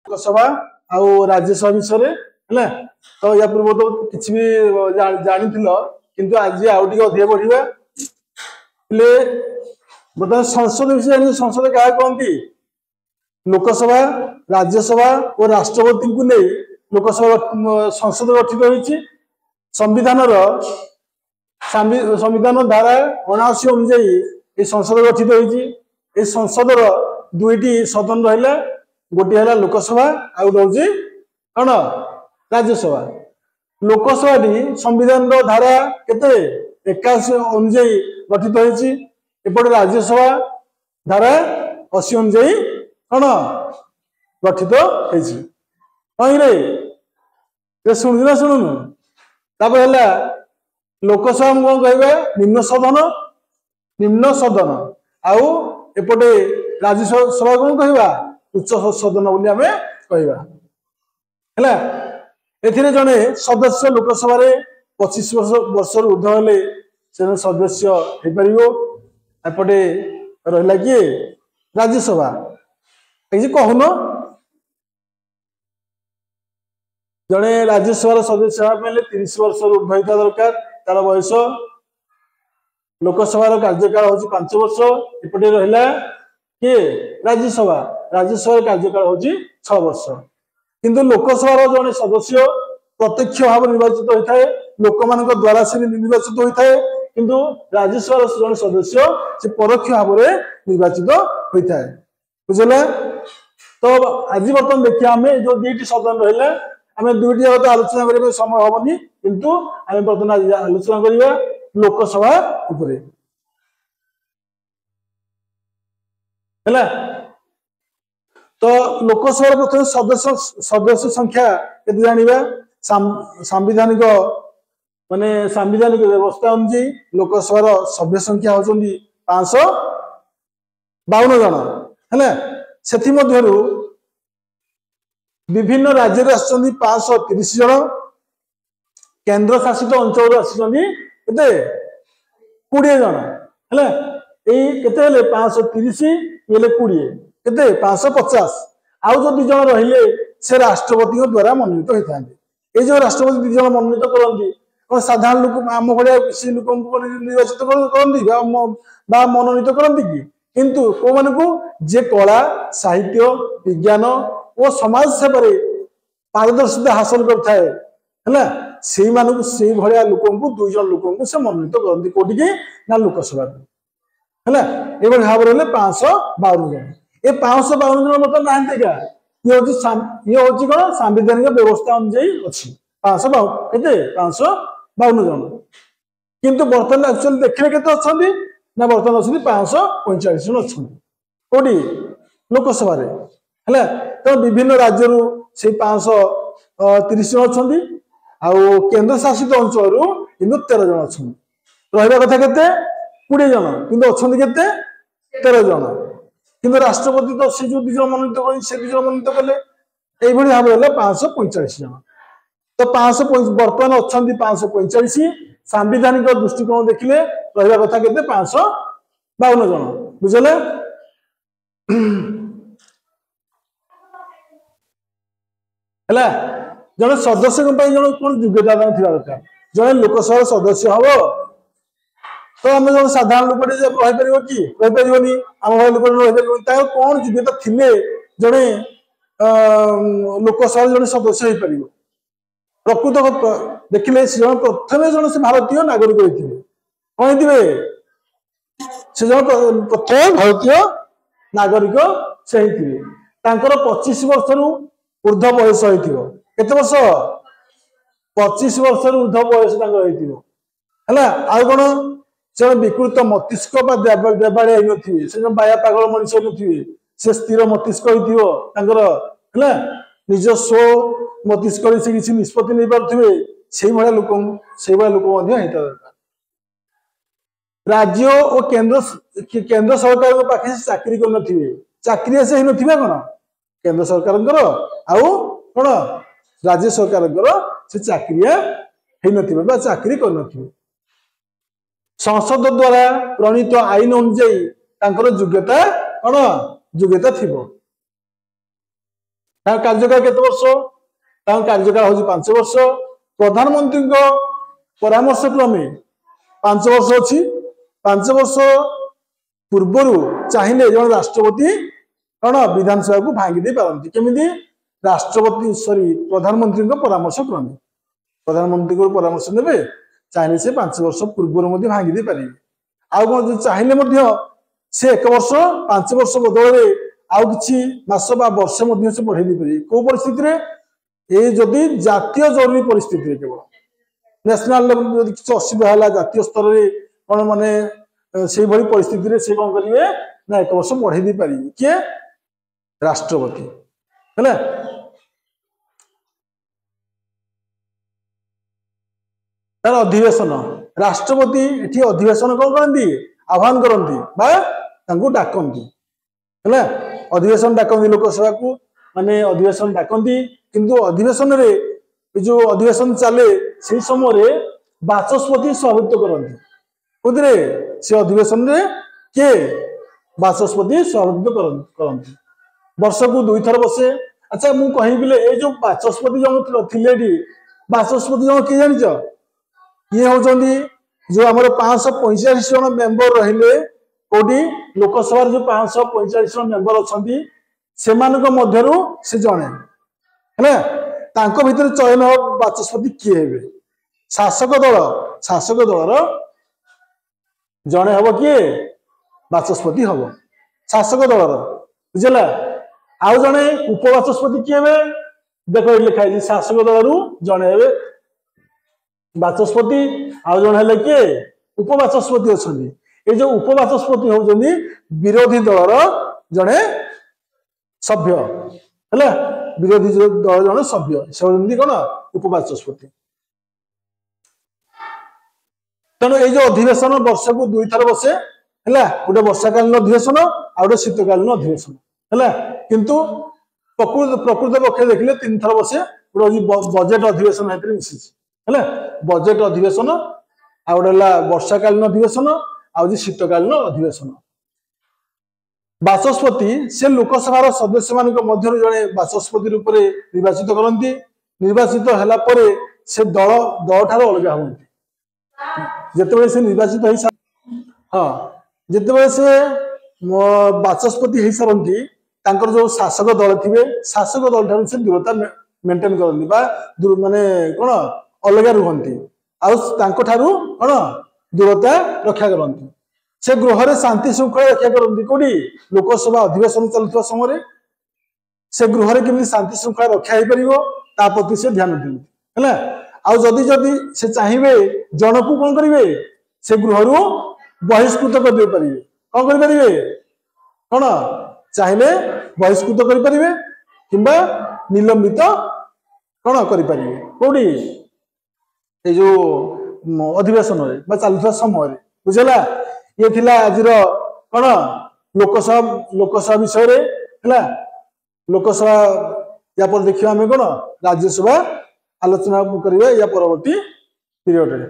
लोकसभा आउ राज्यसभा विषय है तो या पूर्व तो किसी भी जानी किंतु आज आउ टे अधिक बढ़िया बर्तमान संसद विषय संसद क्या कहती लोकसभा राज्यसभा और राष्ट्रपति को नहीं लोकसभा संसद गठित होती संविधान संविधान धारा 79 अनुजाई संसद गठित होती संसद दुईटी सदन रहा गोटे है लोकसभा आउ रोचे कौन राज्यसभा लोकसभा संविधान धारा केते 81 अनुजाई गठित होती एपटे राज्यसभा धारा 80 अनुजाई कौन गठित होती शुणु ना शुणुनु तापर है लोकसभा कौन कह निम्न सदन आउ एपटे राज्यसभा कौन कहवा उच्च सदन बोली आमे कहवा है एथिरे जने सदस्य लोकसभा 25 वर्ष ऊर्ध हेले से सदस्य हो पारिबो एपटे रहिला किए राज्यसभा कहून जड़े राज्यसभा सदस्य होगा 30 वर्ष ऊर्ध होता दरकार तार बयस लोकसभा कार्यकाल हूँ 5 वर्ष एपटे रहा किए राज्यसभा कार्यकाल हूँ 6 वर्ष किंतु लोकसभा जड़े सदस्य प्रत्यक्ष भाव निर्वाचित होता है लोक मान द्वारा से निर्वाचित होता है किंतु राज्यसभा जड़े सदस्य से परोक्ष भाव में निर्वाचित होता है बुझे तो आज बर्तमान देखिए आम जो दुईटी सदन रहा आम दुईटी जगह आलोचना करने समय हेनी किंतु आम बर्तमान आलोचना करवा लोकसभा उपरे है तो लोकसभा प्रथम सदस्य संख्या के जाना सांविधानिक माने सांविधानिक व्यवस्था अनुसार लोकसभा सभ्य संख्या होती 552 जन है से विभिन्न राज्य 530 जन केंद्र शासित अंचल आसी 20 जन है ये 530 ये 20 के 550 आउ जो 2 जन रहिले से राष्ट्रपति द्वारा मनोनीत होता है ये जो राष्ट्रपति 2 जन मनोनीत करती कौन साधारण लोक आम भाया किसी लोक निर्वाचित करती मनोनीत करती कि किंतु कौ मान जे कला साहित्य विज्ञान और समाज सेवा पारदर्शिता हासिल करता है से भाया लोक 2 जन लोक से मनोनीत करती कौटी की ना लोकसभा है ये भाव रहे 552 जन ये 552 जन बर्तमान ना ये हूँ कौन सांविधानिक व्यवस्था अनुजाई अच्छी 552 जन किंतु बर्तमान एक्चुअली देखने के अच्छा ना बर्तमान अच्छी 545 जन अच्छा कौटी लोकसभा है तो विभिन्न राज्य से 530 जन अच्छा आउ केंद्र शासित अंचल 13 जन अच्छा रहा कथा के 20 जन किंतु अच्छा के 13 जन किंतु राष्ट्रपति तो से जो 2 जन मनोनीत कर से 2 जन मनोनीत कले यही भाव रहा 545 जन तो 545 बर्तमान अच्छा 545 सांविधानिक दृष्टिकोण देखिले रहा कथा के 552 जन बुझे है जड़े सदस्य जन कौन योग्यता थी दरकार जड़े लोकसभा सदस्य हम तो आम जो साधारण लोक रहीपर कि रहीपर आम भाई लोक रहीपर कौन योग्यता थिले जड़े लोकसभा जड़े सदस्य हो पार प्रकृत देखिले से प्रथम जन से भारतीय नागरिक होते कौन से जन प्रथम भारतीय नागरिक से होते 25 वर्ष ऊर्ध बयस हो केते वर्ष 25 वर्ष ऊर्ध बयस है आउ कौन से विकृत मस्तिष्क देवाड़िया थे से बाया पागल मनीष थे से स्थिर मस्तिष्क है निज स्व मस्तिष्क से किसी निष्पत्ति नहीं पारे से भाया लोक दरकार राज्य और केंद्र सरकार पाखे चाकरी कर चाकरी से ही कौन केंद्र सरकार आउ कौन राज्य सरकार से चाकरिया हो चाकरी कर संसद द्वारा प्रणीत आईन अनुजाई योग्यता कौन योग्यता थी कार्यकाल केते वर्ष कार्यकाल हूँ 5 वर्ष प्रधानमंत्री परामर्श क्रमे 5 वर्ष अच्छी 5 वर्ष पूर्वर चाहिए जन राष्ट्रपति कौन विधानसभा को भांगी दे पारती केमी राष्ट्रपति सॉरी प्रधानमंत्री परामर्श क्रमे प्रधानमंत्री को परामर्श ने चाहिए से 5 वर्ष पूर्वर भांगी दे पारे आउ कौन चाहिए से 1 वर्ष 5 वर्ष बदल आउ कि मास बा वर्ष से बढ़े दी पारे कौ परिस्थिति ये जदि जातीय जरूरी परिस्थिति केवल नेशनल लेवल किसी असुविधा है जातीय स्तर में कौन माने से भली परिस्थिति से कौन करेंगे ना 1 वर्ष बढ़े दी पारे किए राष्ट्रपति है तार अधिवेशन राष्ट्रपति ये अधिवेशन कौन करती आह्वान करती डाकती है अधिवेशन डाकती लोकसभा को माने अधिवेशन डाकती किंतु अधिवेशन रे जो अधिवेशन चले से समय बाचस्पति सभापतित्व करती कुदरे से अधिवेशन रे के बाचस्पति सभापतित्व करती वर्ष को 2 थर बसे अच्छा मु कहि ए जो बाचस्पति जन थिले बाचस्पति जन किए जान ये होचंदी जो हमर 545 जन मेंबर रहिले कोडी लोकसभा जो 545 जन मेंबर अछंती सेमानक मध्यरु से जणे है तांको भीतर चयन हो बाचस्पति किए हेबे शासक दलर जणे हबो किए बाचस्पति हबो शासक दलर बुझला आउ जणे उपबाचस्पति किए हेबे देखो लिखा है शासक दलरु जणे हेबे बाचस्पति आउ जन है किए उपबाचस्पति अच्छा ये जो उपबाचस्पति होउछन्ती विरोधी दलर जड़े सभ्य है विरोधी दल जड़े सभ्य से कौन उपबाचस्पति तेणु ये जो अधिवेशन वर्ष को 2 थर बसे है गोटे वर्षाकालीन अधिवेशन आ गए शीतकालीन अधिवेशन है किंतु प्रकृत पक्ष देखिले 3 थर बसे गोटे बजेट अधिवेशन मिसी है बजेट अधिवेशन आ गए वर्षाकालीन अधिवेशन आज शीतकालीन अधिवेशन बाचस्पति से लोकसभा सदस्य मान मध्य जड़े बाचस्पति रूप में निर्वाचित करती निर्वाचित है से दल ठार अलग हमें जिते से निर्वाचित हो हाँ जिते से बाचस्पति हो सारती जो शासक दल थे शासक दल ठार से दूरता मेंटेन करती माने कौन अलग रुहती आठारू कौन दूरता रक्षा करती से गृह में शांति श्रृंखला रक्षा करती कौटी लोकसभा अधिवेशन चलुवा समय से गृह में केमी शांति श्रृंखला रक्षा हो पार प्रति से ध्यान दिखती है आदि जदि से चाहिए जन को कौन करेंगे से गृह रू बहिष्कृत कर पारे कौन करेंगे कौन चाहिए बहिष्कृत करेंगे किंबा निलंबित कौन करेंगे कौटी ये जो अधिवेशन चलुवा समय बुझेगा ये थिला आज कौन लोकसभा विषय है लोकसभा या पर देखिए आम कौन राज्यसभा आलोचना करवा या परवर्ती पीरियड।